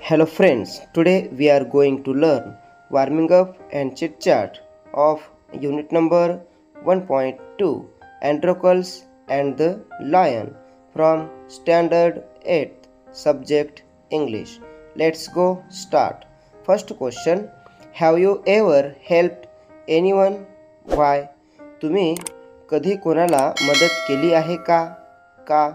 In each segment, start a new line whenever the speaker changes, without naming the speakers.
Hello friends, today we are going to learn warming up and chit chat of unit number 1.2 Androcles and the Lion from Standard 8th subject English. Let's go start. First question, have you ever helped anyone? Why? तुम्ही कधी कोणाला मदत केली आहे का? का?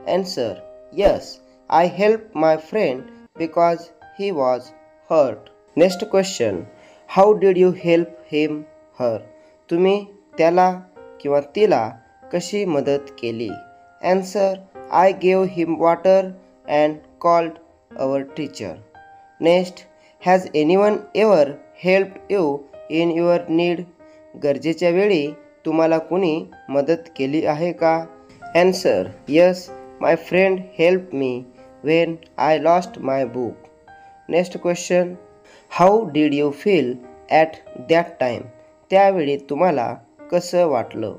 Answer, yes, I helped my friend because he was hurt. Next question, how did you help him, her? तुम्ही त्याला किंवा तिला कशी मदत केली? Answer, I gave him water and called our teacher. Next, has anyone ever helped you in your need? गरजेच्या वेळी तुम्हाला कुणी मदत केली आहे का? Answer, yes, my friend helped me when I lost my book. Next question, how did you feel at that time? त्यावेळी तुम्हाला कसं वाटलं?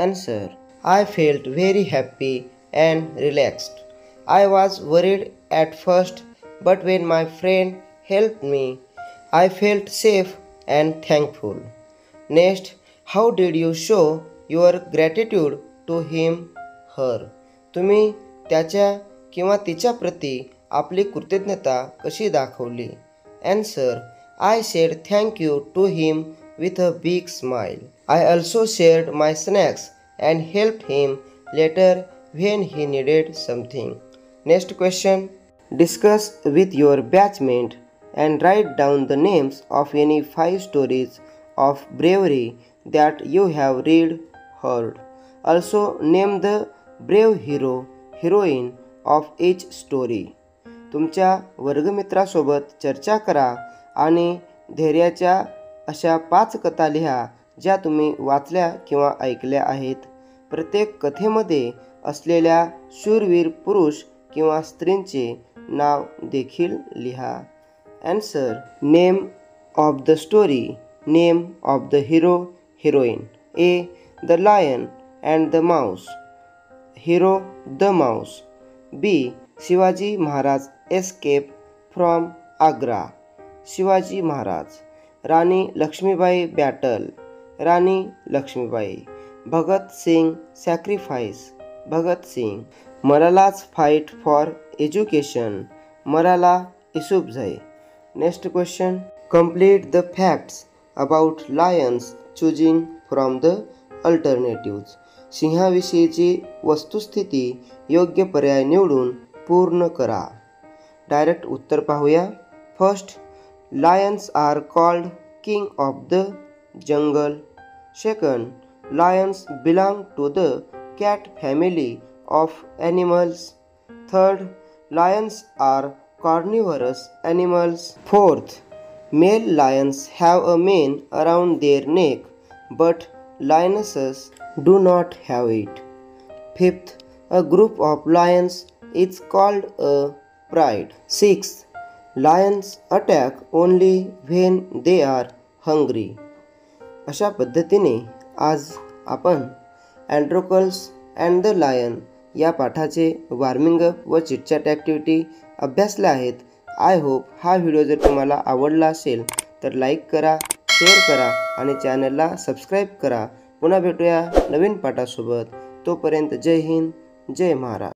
Answer, I felt very happy and relaxed. I was worried at first, but when my friend helped me, I felt safe and thankful. Next, how did you show your gratitude to him, her? तुम्ही त्याच्या किंवा तिच्या प्रती आपली कृतज्ञता कशी दाखवली? Answer, I said thank you to him with a big smile. I also shared my snacks and helped him later when he needed something. Next question, discuss with your batchmate and write down the names of any 5 stories of bravery that you have read, heard. Also name the brave hero, heroine of each story. तुमच्या वर्गमित्रासोबत चर्चा करा आणि धैर्याच्या अशा 5 कथा लिहा ज्या तुम्ही वाचल्या किंवा ऐकल्या आहेत. प्रत्येक कथेमध्ये असलेल्या शूरवीर पुरुष किंवा स्त्रींचे नाव देखील लिहा. Answer, name of the story, name of the hero, heroine. A. The lion and the mouse. Hero, the mouse. B. Shivaji Maharaj escape from Agra. Shivaji Maharaj. Rani Lakshmibai battle. Rani Lakshmibai. Bhagat Singh sacrifice. Bhagat Singh. मलालाच fight for education. Malala युसुफझई. Next question, complete the facts about lions choosing from the alternatives. सिंहाविषयीची वस्तुस्थिती योग्य पर्याय निवडून पूर्ण करा. Direct उत्तर पाहूया. First, lions are called king of the jungle. Second, lions belong to the cat family of animals. Third, lions are carnivorous animals. Fourth, male lions have a mane around their neck but lionesses do not have it. Fifth, a group of lions is called a pride. Sixth, lions attack only when they are hungry. अशा पद्धतीने आज आपण Androcles and the lion या पाठाचे warming up व chitchat activity अभ्यासल्या आहेत. I hope हा video जर तुम्हाला आवडला असेल तर लाईक करा, शेअर करा आणि चॅनलला सबस्क्राईब करा. पुन्हा भेटूया नवीन पाठासोबत. तोपर्यंत जय हिंद, जय महाराष्ट्र.